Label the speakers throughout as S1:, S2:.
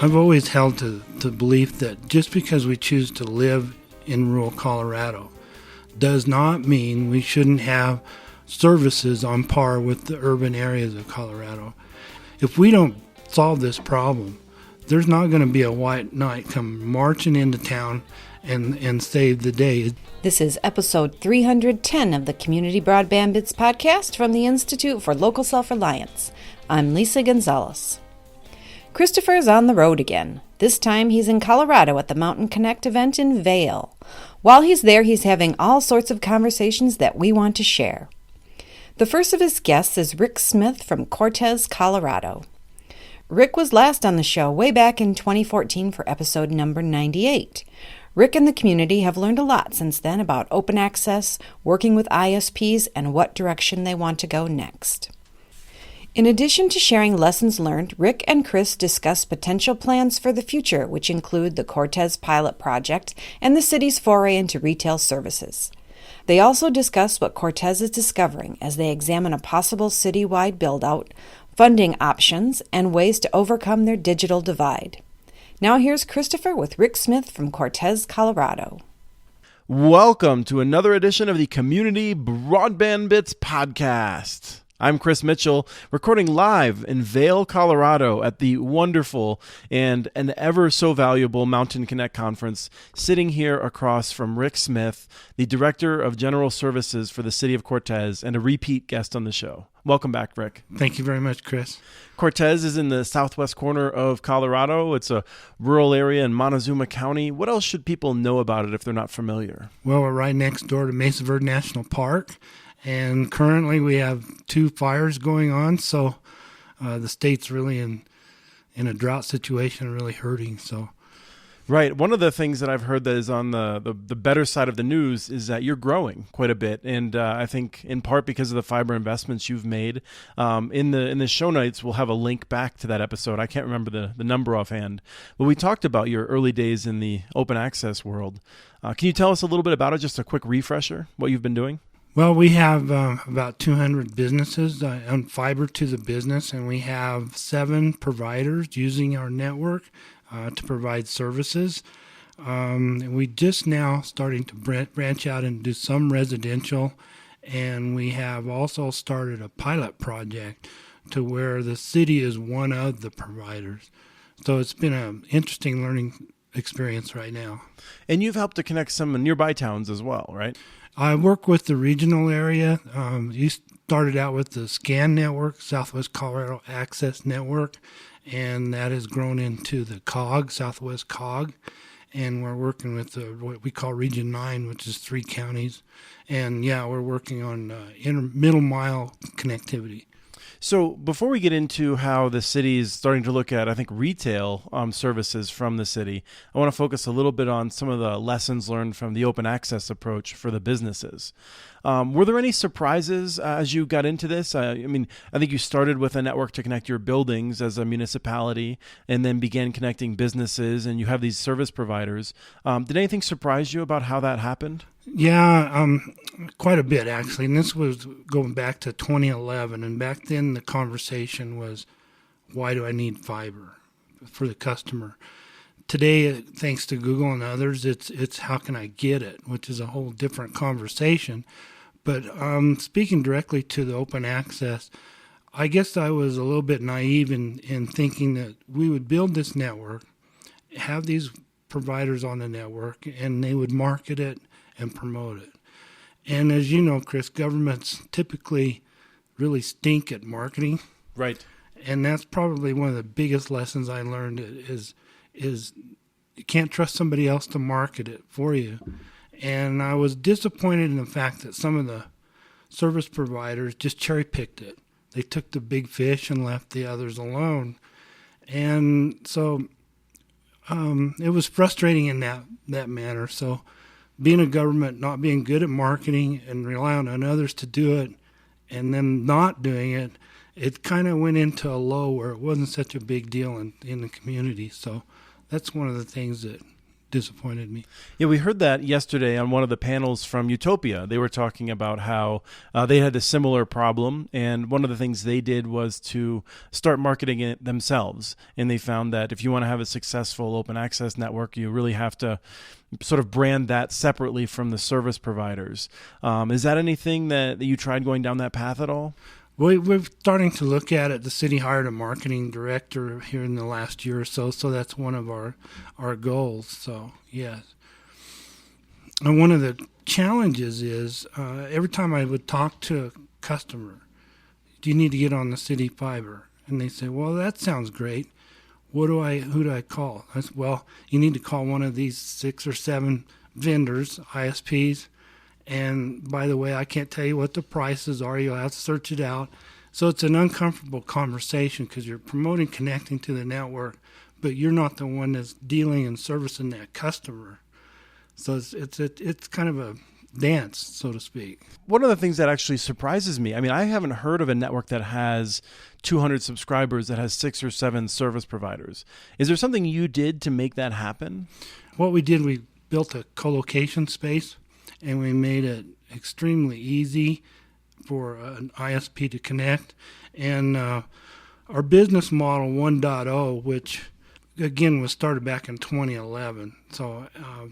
S1: I've always held to the belief that just because we choose to live in rural Colorado does not mean we shouldn't have services on par with the urban areas of Colorado. If we don't solve this problem, there's not going to be a white knight come marching into town and save the day.
S2: This is episode 310 of the Community Broadband Bits podcast from the Institute for Local Self-Reliance. I'm Lisa Gonzalez. Christopher's on the road again. This time he's in Colorado at the Mountain Connect event in Vail. While he's there, he's having all sorts of conversations that we want to share. The first of his guests is Rick Smith from Cortez, Colorado. Rick was last on the show way back in 2014 for episode number 98. Rick and the community have learned a lot since then about open access, working with ISPs, and what direction they want to go next. In addition to sharing lessons learned, Rick and Chris discuss potential plans for the future, which include the Cortez pilot project and the city's foray into retail services. They also discuss what Cortez is discovering as they examine a possible citywide build-out, funding options, and ways to overcome their digital divide. Now here's Christopher with Rick Smith from Cortez, Colorado.
S3: Welcome to another edition of the Community Broadband Bits podcast. I'm Chris Mitchell, recording live in Vail, Colorado at the wonderful and an ever so valuable Mountain Connect conference, sitting here across from Rick Smith, the Director of General Services for the City of Cortez and a repeat guest on the show. Welcome back, Rick.
S1: Thank you very much, Chris.
S3: Cortez is in the southwest corner of Colorado. It's a rural area in Montezuma County. What else should people know about it if they're not familiar?
S1: Well, we're right next door to Mesa Verde National Park. And currently we have 2 fires going on, so the state's really in a drought situation, really hurting. So,
S3: right. One of the things that I've heard that is on the better side of the news is that you're growing quite a bit, and I think in part because of the fiber investments you've made. In the show notes, we'll have a link back to that episode. I can't remember the number offhand, but we talked about your early days in the open access world. Can you tell us a little bit about it? Just a quick refresher, what you've been doing?
S1: Well, we have about 200 businesses on fiber to the business, and we have 7 providers using our network to provide services. And we just now starting to branch out and do some residential, and we have also started a pilot project to where the city is one of the providers. So it's been an interesting learning experience right now.
S3: And you've helped to connect some nearby towns as well, right?
S1: I work with the regional area. You started out with the SCAN network, Southwest Colorado Access Network, and that has grown into the COG, Southwest COG, and we're working with what we call Region 9, which is 3 counties. And, yeah, we're working on middle mile connectivity.
S3: So before we get into how the city is starting to look at, I think, retail services from the city, I want to focus a little bit on some of the lessons learned from the open access approach for the businesses. Were there any surprises as you got into this? I think you started with a network to connect your buildings as a municipality and then began connecting businesses, and you have these service providers. Did anything surprise you about how that happened?
S1: Yeah, quite a bit, actually. And this was going back to 2011. And back then the conversation was, why do I need fiber for the customer? Today, thanks to Google and others, it's how can I get it, which is a whole different conversation. But speaking directly to the open access, I guess I was a little bit naive in thinking that we would build this network, have these providers on the network, and they would market it and promote it. And as you know, Chris, governments typically really stink at marketing.
S3: Right.
S1: And that's probably one of the biggest lessons I learned is you can't trust somebody else to market it for you. And I was disappointed in the fact that some of the service providers just cherry-picked it. They took the big fish and left the others alone. And so it was frustrating in that manner. So being a government, not being good at marketing and relying on others to do it and then not doing it, it kind of went into a low where it wasn't such a big deal in the community. So that's one of the things that disappointed me.
S3: Yeah, we heard that yesterday on one of the panels from Utopia. They were talking about how they had a similar problem, and one of the things they did was to start marketing it themselves. And they found that if you want to have a successful open access network, you really have to sort of brand that separately from the service providers. Is that anything that you tried going down that path at all?
S1: We're starting to look at it. The city hired a marketing director here in the last year or so that's one of our goals. So, yes. And one of the challenges is every time I would talk to a customer, do you need to get on the city fiber? And they say, well, that sounds great. Who do I call? I said, well, you need to call one of these 6 or 7 vendors, ISPs. And by the way, I can't tell you what the prices are. You'll have to search it out. So it's an uncomfortable conversation because you're promoting connecting to the network, but you're not the one that's dealing and servicing that customer. So it's kind of a dance, so to speak.
S3: One of the things that actually surprises me, I mean, I haven't heard of a network that has 200 subscribers that has 6 or 7 service providers. Is there something you did to make that happen?
S1: What we did, we built a co-location space, and we made it extremely easy for an ISP to connect. And our business model 1.0, which again was started back in 2011. So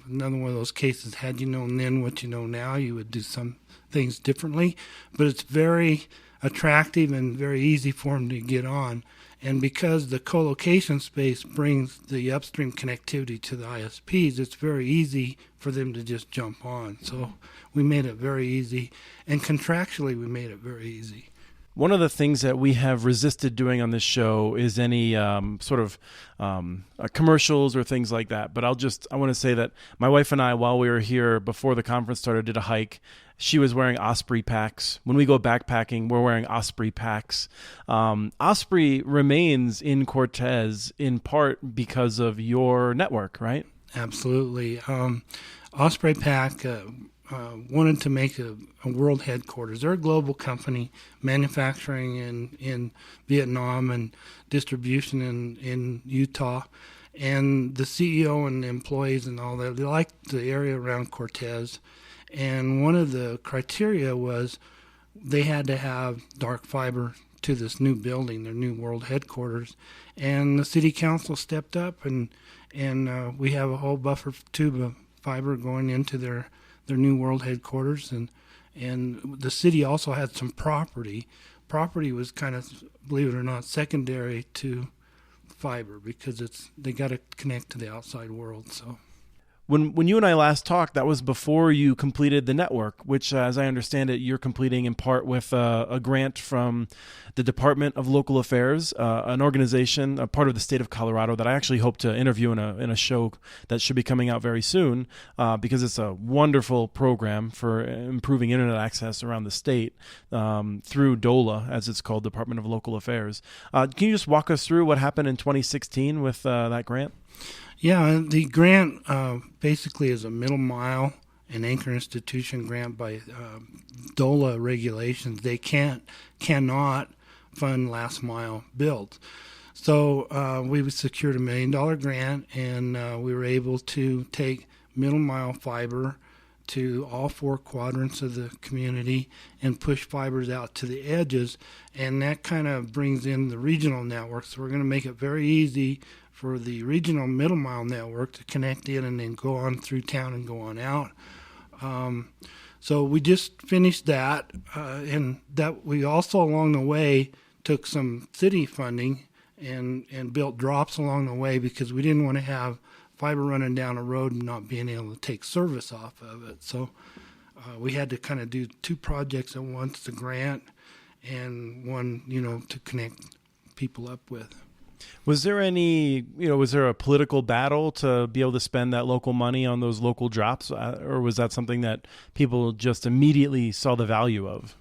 S1: another one of those cases, had you known then what you know now, you would do some things differently. But it's very attractive and very easy for them to get on. And because the co-location space brings the upstream connectivity to the ISPs, it's very easy for them to just jump on. So we made it very easy. And contractually, we made it very easy.
S3: One of the things that we have resisted doing on this show is any sort of commercials or things like that. But I want to say that my wife and I, while we were here before the conference started, did a hike. She was wearing Osprey packs. When we go backpacking, we're wearing Osprey packs. Osprey remains in Cortez in part because of your network, right?
S1: Absolutely. Osprey Pack wanted to make a world headquarters. They're a global company, manufacturing in Vietnam and distribution in Utah. And the CEO and the employees and all that, they liked the area around Cortez. And one of the criteria was they had to have dark fiber to this new building, their new world headquarters. And the city council stepped up, and we have a whole buffer tube of fiber going into their new world headquarters. And the city also had some property. Property was kind of, believe it or not, secondary to fiber because they got to connect to the outside world. So.
S3: When you and I last talked, that was before you completed the network, which, as I understand it, you're completing in part with a grant from the Department of Local Affairs, an organization, a part of the state of Colorado that I actually hope to interview in a show that should be coming out very soon, because it's a wonderful program for improving internet access around the state through DOLA, as it's called, Department of Local Affairs. Can you just walk us through what happened in 2016 with that grant?
S1: Yeah, the grant basically is a middle mile and anchor institution grant by DOLA regulations. They cannot fund last mile builds. So we secured $1 million grant, and we were able to take middle mile fiber to all 4 quadrants of the community and push fibers out to the edges, and that kind of brings in the regional network. So we're going to make it very easy for the regional middle mile network to connect in and then go on through town and go on out. So we just finished that, and that we also along the way took some city funding and built drops along the way because we didn't want to have fiber running down a road and not being able to take service off of it. So we had to kind of do 2 projects at once, the grant and one, to connect people up with.
S3: Was there a political battle to be able to spend that local money on those local drops, or was that something that people just immediately saw the value of?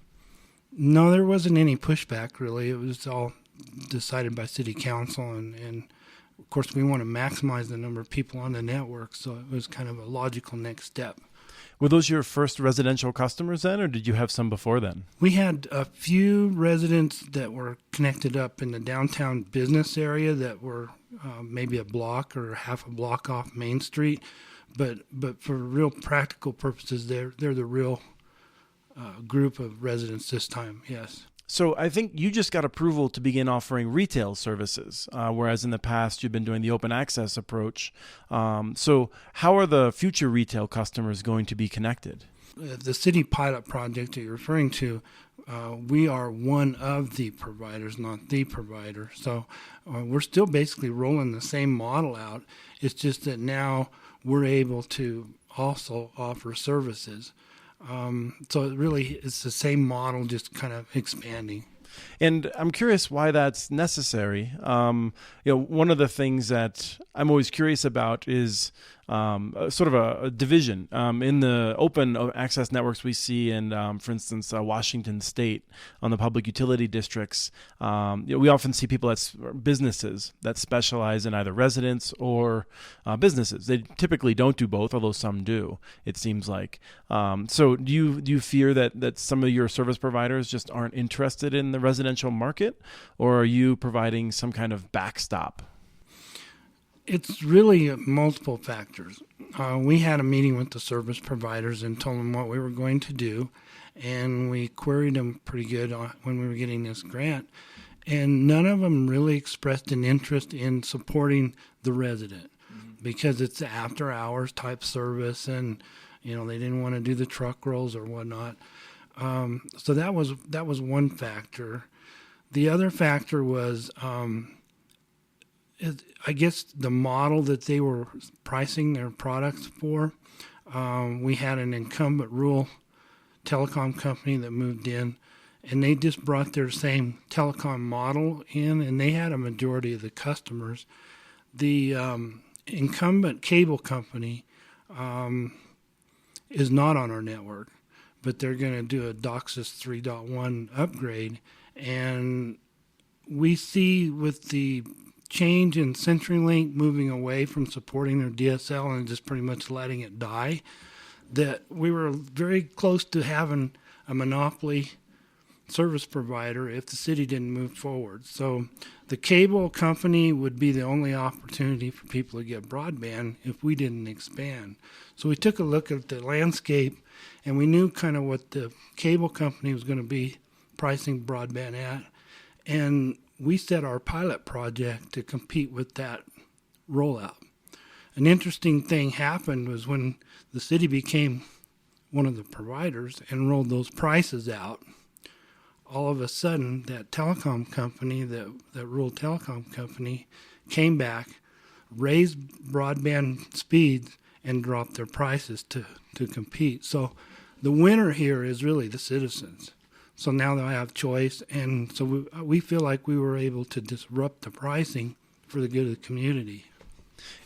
S1: No, there wasn't any pushback, really. It was all decided by city council, and of course we want to maximize the number of people on the network, so it was kind of a logical next step.
S3: Were those your first residential customers then, or did you have some before then?
S1: We had a few residents that were connected up in the downtown business area that were maybe a block or half a block off Main Street. But for real practical purposes, they're the real group of residents this time, yes.
S3: So I think you just got approval to begin offering retail services, whereas in the past you've been doing the open access approach. So how are the future retail customers going to be connected?
S1: The city pilot project that you're referring to, we are one of the providers, not the provider. So we're still basically rolling the same model out. It's just that now we're able to also offer services. So it really is the same model, just kind of expanding.
S3: And I'm curious why that's necessary. One of the things that I'm always curious about is sort of a division in the open access networks we see in, for instance, Washington State on the public utility districts. We often see businesses that specialize in either residents or businesses. They typically don't do both, although some do, it seems like. So do you fear that some of your service providers just aren't interested in the residential market, or are you providing some kind of backstop?
S1: It's really multiple factors. We had a meeting with the service providers and told them what we were going to do, and we queried them pretty good when we were getting this grant, and none of them really expressed an interest in supporting the resident because it's the after-hours type service, and they didn't want to do the truck rolls or whatnot. So that was one factor. The other factor was, I guess, the model that they were pricing their products for. We had an incumbent rural telecom company that moved in, and they just brought their same telecom model in, and they had a majority of the customers. The incumbent cable company is not on our network, but they're going to do a DOCSIS 3.1 upgrade, and we see with the change in CenturyLink moving away from supporting their DSL and just pretty much letting it die, that we were very close to having a monopoly service provider if the city didn't move forward. So the cable company would be the only opportunity for people to get broadband if we didn't expand. So we took a look at the landscape, and we knew kind of what the cable company was going to be pricing broadband at, and we set our pilot project to compete with that rollout. An interesting thing happened was when the city became one of the providers and rolled those prices out, all of a sudden that telecom company, that rural telecom company, came back, raised broadband speeds, and dropped their prices to compete. So the winner here is really the citizens. So now they'll have choice, and so we feel like we were able to disrupt the pricing for the good of the community.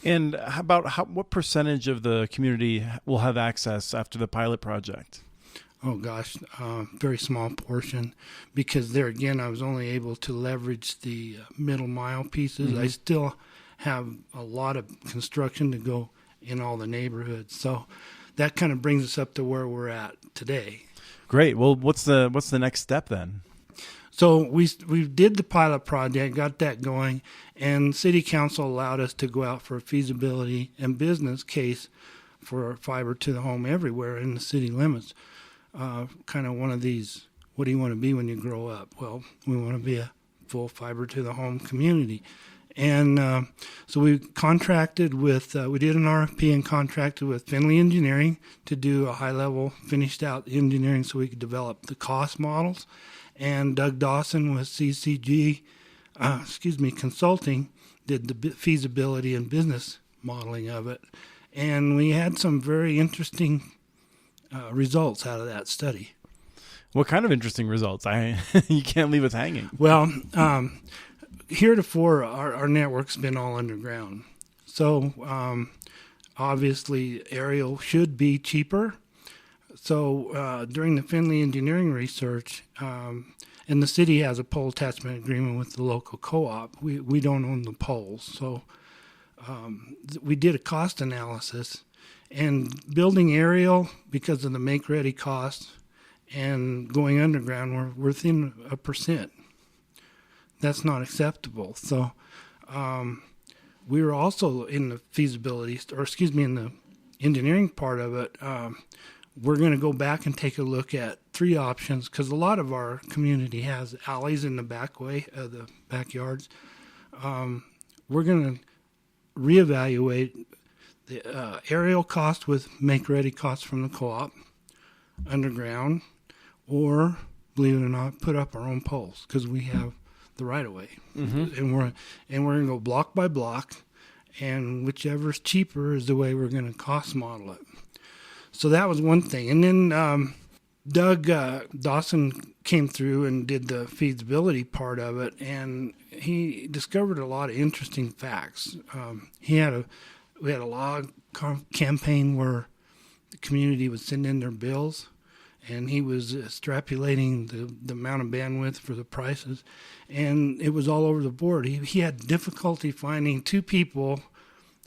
S3: And what percentage of the community will have access after the pilot project?
S1: Oh gosh, very small portion, because there again I was only able to leverage the middle mile pieces. Mm-hmm. I still have a lot of construction to go in all the neighborhoods, so that kind of brings us up to where we're at today.
S3: Great. Well, what's the next step then?
S1: So we did the pilot project, got that going, and City Council allowed us to go out for a feasibility and business case for fiber to the home everywhere in the city limits. Kind of one of these, what do you want to be when you grow up? Well, we want to be a full fiber to the home community. And so we contracted with, we did an RFP and contracted with Finley Engineering to do a high-level finished-out engineering so we could develop the cost models. And Doug Dawson with CCG, Consulting, did the feasibility and business modeling of it. And we had some very interesting results out of that study.
S3: What kind of interesting results? You can't leave us hanging.
S1: Well, heretofore, our network's been all underground. So obviously, aerial should be cheaper. So during the Finley engineering research, and the city has a pole attachment agreement with the local co-op. We don't own the poles. So we did a cost analysis, and building aerial, because of the make-ready costs, and going underground, we're within 1%. That's not acceptable. So we were also in the feasibility, in the engineering part of it. We're going to go back and take a look at 3 options, because a lot of our community has alleys in the back way of the backyards. We're going to reevaluate the aerial cost with make-ready costs from the co-op, underground, or, believe it or not, put up our own poles, because we have the right-of-way. And we're going to go block by block, and whichever's cheaper is the way we're going to cost model it. So that was one thing. And then Doug Dawson came through and did the feasibility part of it, and he discovered a lot of interesting facts. We had a log campaign where the community would send in their bills, and he was extrapolating the amount of bandwidth for the prices, and it was all over the board. He had difficulty finding 2 people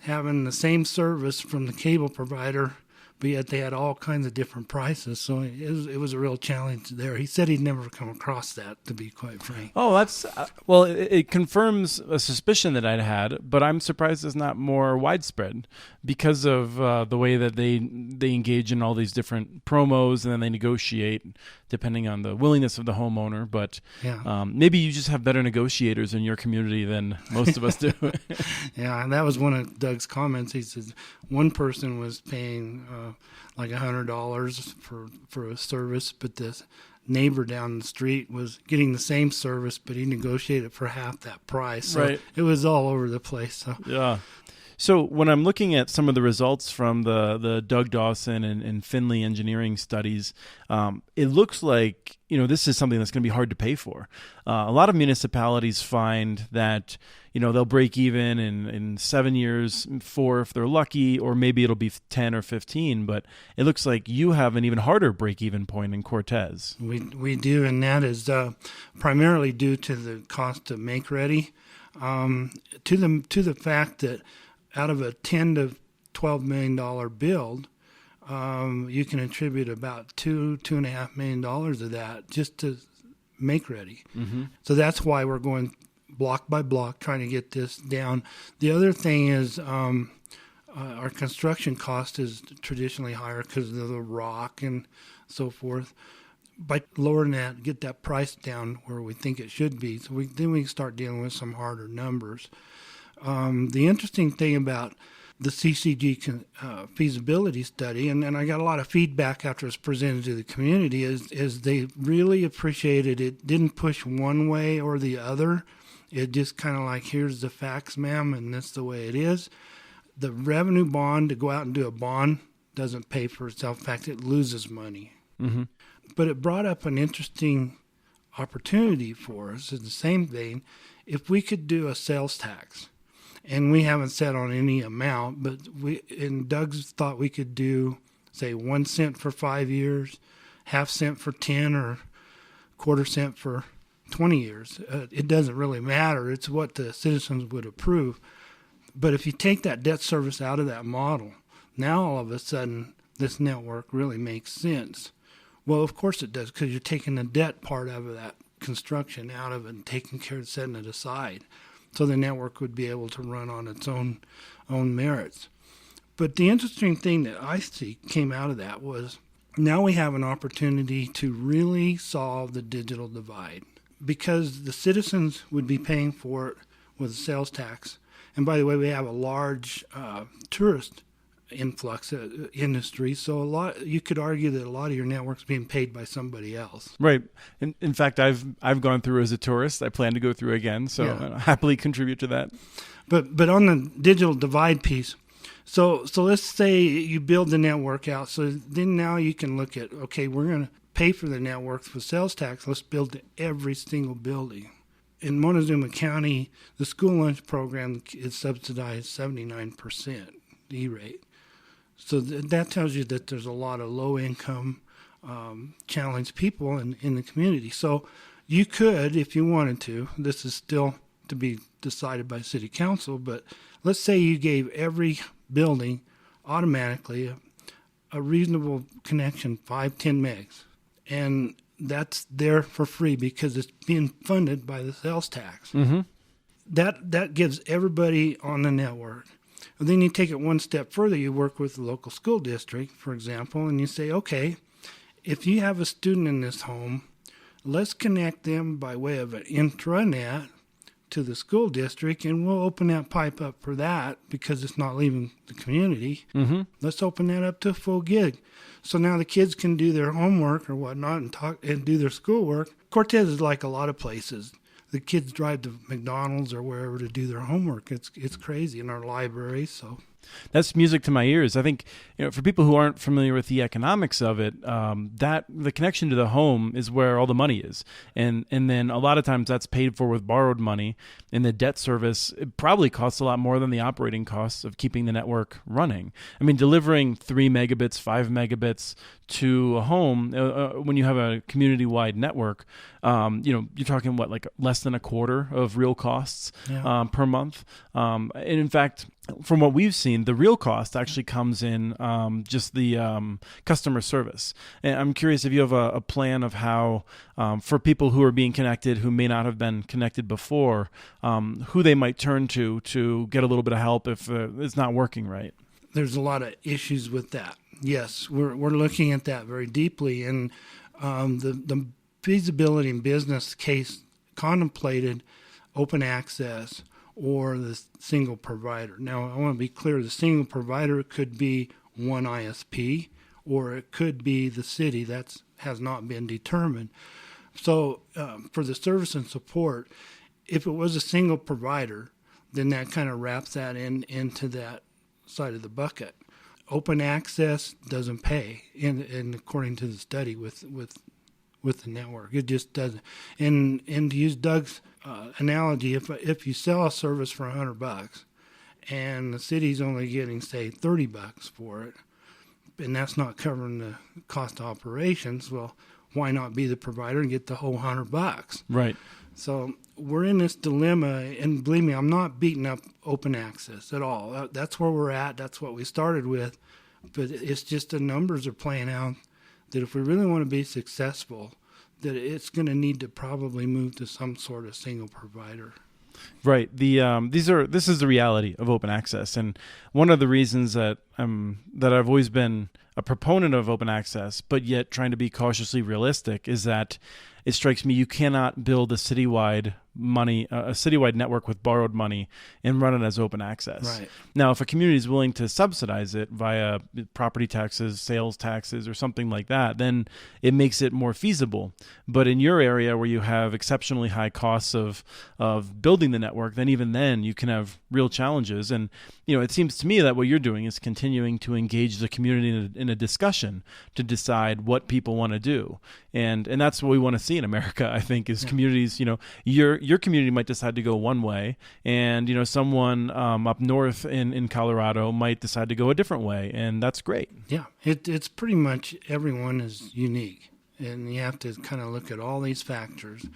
S1: having the same service from the cable provider, but yet they had all kinds of different prices. So it was a real challenge there. He said he'd never come across that, to be quite frank.
S3: Oh, that's well, it confirms a suspicion that I'd had, but I'm surprised it's not more widespread because of the way that they engage in all these different promos, and then they negotiate depending on the willingness of the homeowner. But maybe you just have better negotiators in your community than most of us do.
S1: Yeah, and that was one of Doug's comments. He said one person was paying like $100 for a service, but this neighbor down the street was getting the same service, but he negotiated for half that price. So It was all over the place. So.
S3: Yeah. So when I'm looking at some of the results from the Doug Dawson and Finley engineering studies, it looks like, this is something that's going to be hard to pay for. A lot of municipalities find that, they'll break even in 7 years, 4 if they're lucky, or maybe it'll be 10 or 15. But it looks like you have an even harder break-even point in Cortez.
S1: We do, and that is primarily due to the cost to make ready, to the fact that out of a $10 to $12 million build, you can attribute about $2.5 million of that just to make ready. So that's why we're going block by block trying to get this down. The other thing is our construction cost is traditionally higher because of the rock and so forth. By lowering that, get that price down where we think it should be, so then we can start dealing with some harder numbers. The interesting thing about the CCG feasibility study, and I got a lot of feedback after it was presented to the community, is they really appreciated it. Didn't push one way or the other. It just kind of like, here's the facts, ma'am, and that's the way it is. The revenue bond, to go out and do a bond, doesn't pay for itself. In fact, it loses money. But it brought up an interesting opportunity for us in the same vein. If we could do a sales tax, and we haven't set on any amount, but Doug's thought we could do, say, 1 cent for 5 years, half cent for 10, or quarter cent for 20 years. It doesn't really matter. It's what the citizens would approve. But if you take that debt service out of that model, now all of a sudden this network really makes sense. Well, of course it does, because you're taking the debt part of that construction out of it and taking care of setting it aside. So the network would be able to run on its own merits. But the interesting thing that I see came out of that was now we have an opportunity to really solve the digital divide, because the citizens would be paying for it with a sales tax. And by the way, we have a large tourist influx industry, so you could argue that a lot of your network's being paid by somebody else.
S3: Right. In fact, I've gone through as a tourist. I plan to go through again, so I'll happily contribute to that. But
S1: on the digital divide piece, so let's say you build the network out. So then now you can look at, okay, we're going to pay for the networks with sales tax. Let's build every single building. In Montezuma County, the school lunch program is subsidized 79% E-rate. So that tells you that there's a lot of low-income, challenged people in the community. So you could, if you wanted to, this is still to be decided by City Council, but let's say you gave every building automatically a reasonable connection, 5-10 megs, and that's there for free because it's being funded by the sales tax. that gives everybody on the network. And then you take it one step further. You work with the local school district, for example, and you say, okay, if you have a student in this home, let's connect them by way of an intranet to the school district, and we'll open that pipe up for that because it's not leaving the community.
S3: Mm-hmm.
S1: Let's open that up to a full gig. So now the kids can do their homework or whatnot and do their schoolwork. Cortez is like a lot of places. The kids drive to McDonald's or wherever to do their homework. It's crazy in our libraries. So
S3: that's music to my ears. I think, for people who aren't familiar with the economics of it, that the connection to the home is where all the money is, and then a lot of times that's paid for with borrowed money. And the debt service, it probably costs a lot more than the operating costs of keeping the network running. I mean, delivering 3 megabits, 5 megabits to a home when you have a community-wide network, you're talking like less than a quarter of real costs per month. And in fact, from what we've seen, the real cost actually comes in just the customer service. And I'm curious if you have a plan of how, for people who are being connected who may not have been connected before, who they might turn to get a little bit of help if it's not working right.
S1: There's a lot of issues with that. Yes, we're looking at that very deeply, and the feasibility and business case contemplated open access or the single provider. Now, I want to be clear, the single provider could be one ISP, or it could be the city. That has not been determined. So for the service and support, if it was a single provider, then that kind of wraps that into that side of the bucket. Open access doesn't pay, and according to the study with the network, it just doesn't. And to use Doug's analogy, if you sell a service for $100 and the city's only getting, say, $30 for it, and that's not covering the cost of operations, well, why not be the provider and get the whole $100?
S3: Right.
S1: So we're in this dilemma, and believe me, I'm not beating up open access at all. That's where we're at. That's what we started with. But it's just the numbers are playing out that if we really want to be successful, that it's going to need to probably move to some sort of single provider.
S3: Right. This is the reality of open access, and one of the reasons that I've always been a proponent of open access, but yet trying to be cautiously realistic, is that it strikes me you cannot build a citywide network with borrowed money and run it as open access.
S1: Right.
S3: Now, if a community is willing to subsidize it via property taxes, sales taxes, or something like that, then it makes it more feasible. But in your area where you have exceptionally high costs of building the network, then even then you can have real challenges. And it seems to me that what you're doing is continuing to engage the community in a discussion to decide what people want to do. And that's what we want to see in America, I think, is communities, your community might decide to go one way, and someone up north in Colorado might decide to go a different way, and that's great.
S1: Yeah, it's pretty much everyone is unique, and you have to kind of look at all these factors.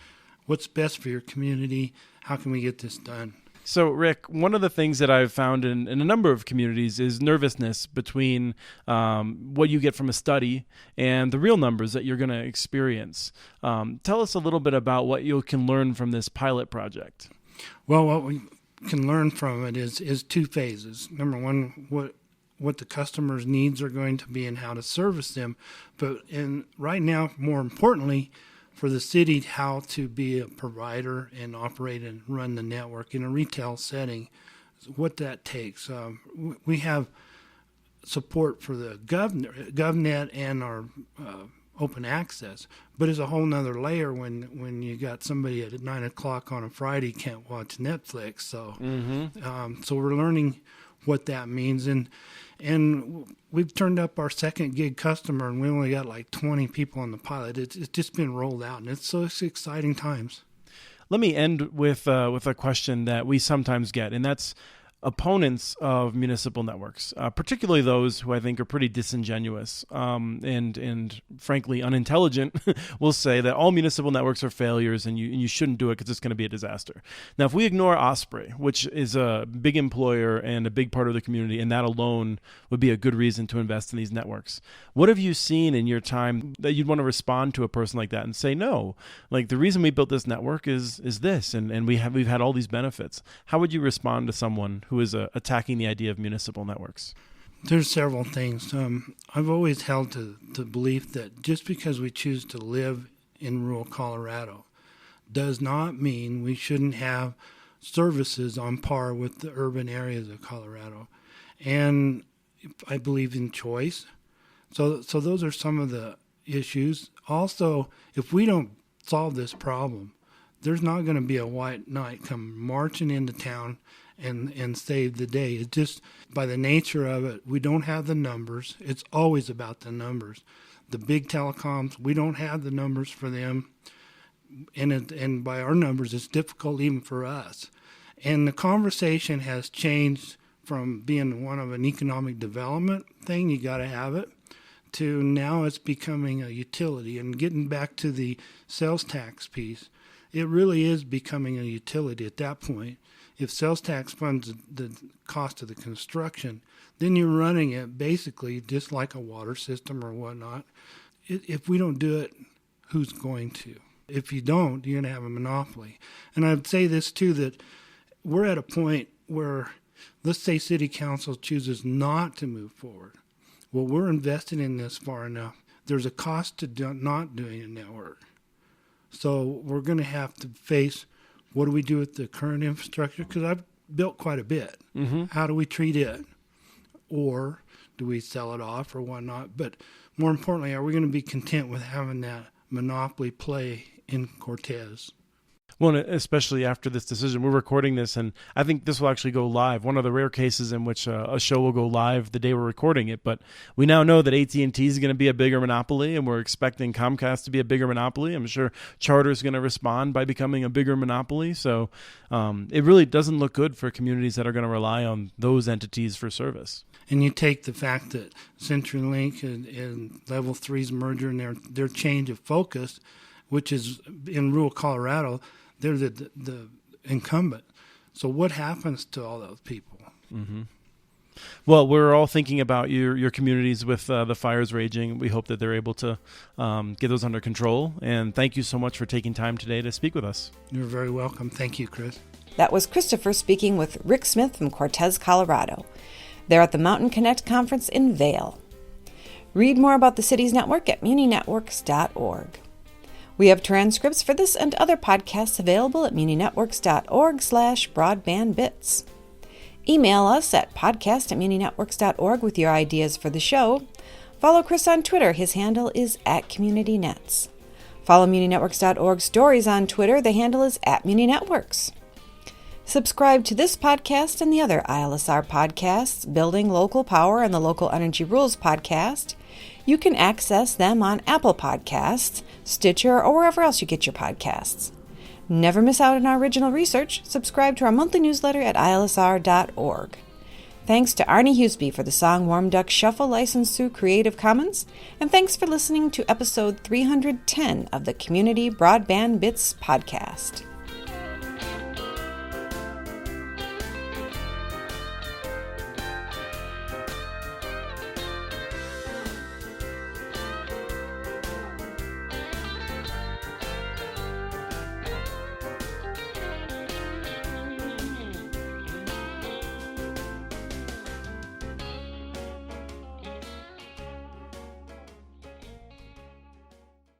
S1: What's best for your community? How can we get this done?
S3: So, Rick, one of the things that I've found in a number of communities is nervousness between what you get from a study and the real numbers that you're going to experience. Tell us a little bit about what you can learn from this pilot project.
S1: Well, what we can learn from it is two phases. Number one, what the customer's needs are going to be and how to service them. But right now, more importantly, for the city, how to be a provider and operate and run the network in a retail setting, what that takes. We have support for the GovNet and our open access, but it's a whole nother layer when you got somebody at 9 o'clock on a Friday can't watch Netflix. So, so we're learning what that means, and we've turned up our second gig customer, and we only got like 20 people on the pilot. It's just been rolled out, and it's exciting times.
S3: Let me end with a question that we sometimes get, and that's opponents of municipal networks, particularly those who I think are pretty disingenuous and frankly unintelligent, will say that all municipal networks are failures and you shouldn't do it because it's going to be a disaster. Now, if we ignore Osprey, which is a big employer and a big part of the community, and that alone would be a good reason to invest in these networks, what have you seen in your time that you'd want to respond to a person like that and say, no, like the reason we built this network is this, and we've had all these benefits? How would you respond to someone who is attacking the idea of municipal networks?
S1: There's several things. I've always held to the belief that just because we choose to live in rural Colorado does not mean we shouldn't have services on par with the urban areas of Colorado. And I believe in choice. So those are some of the issues. Also, if we don't solve this problem, there's not going to be a white knight come marching into town and save the day. It's just by the nature of it, we don't have the numbers. It's always about the numbers. The big telecoms, we don't have the numbers for them. And by our numbers, it's difficult even for us. And the conversation has changed from being one of an economic development thing, you got to have it, to now it's becoming a utility. And getting back to the sales tax piece, it really is becoming a utility at that point. If sales tax funds the cost of the construction, then you're running it basically just like a water system or whatnot. If we don't do it, who's going to? If you don't, you're going to have a monopoly. And I'd say this too, that we're at a point where, let's say city council chooses not to move forward. Well, we're invested in this far enough. There's a cost to not doing a network. So we're going to have to face, what do we do with the current infrastructure? Because I've built quite a bit. Mm-hmm. How do we treat it? Or do we sell it off or whatnot? But more importantly, are we going to be content with having that monopoly play in Cortez?
S3: Well, especially after this decision, we're recording this, and I think this will actually go live. One of the rare cases in which a show will go live the day we're recording it. But we now know that AT&T is going to be a bigger monopoly, and we're expecting Comcast to be a bigger monopoly. I'm sure Charter is going to respond by becoming a bigger monopoly. So it really doesn't look good for communities that are going to rely on those entities for service.
S1: And you take the fact that CenturyLink and Level 3's merger and their change of focus, which is in rural Colorado, they're the incumbent. So what happens to all those people?
S3: Mm-hmm. Well, we're all thinking about your communities with the fires raging. We hope that they're able to get those under control. And thank you so much for taking time today to speak with us.
S1: You're very welcome. Thank you, Chris.
S2: That was Christopher speaking with Rick Smith from Cortez, Colorado. They're at the Mountain Connect Conference in Vail. Read more about the city's network at muninetworks.org. We have transcripts for this and other podcasts available at muninetworks.org/broadbandbits. Email us at podcast@muninetworks.org with your ideas for the show. Follow Chris on Twitter. His handle is @CommunityNets. Follow muninetworks.org stories on Twitter. The handle is @muninetworks. Subscribe to this podcast and the other ILSR podcasts, Building Local Power and the Local Energy Rules podcast. You can access them on Apple Podcasts, Stitcher, or wherever else you get your podcasts. Never miss out on our original research. Subscribe to our monthly newsletter at ilsr.org. Thanks to Arnie Huseby for the song Warm Duck Shuffle, licensed through Creative Commons. And thanks for listening to episode 310 of the Community Broadband Bits podcast.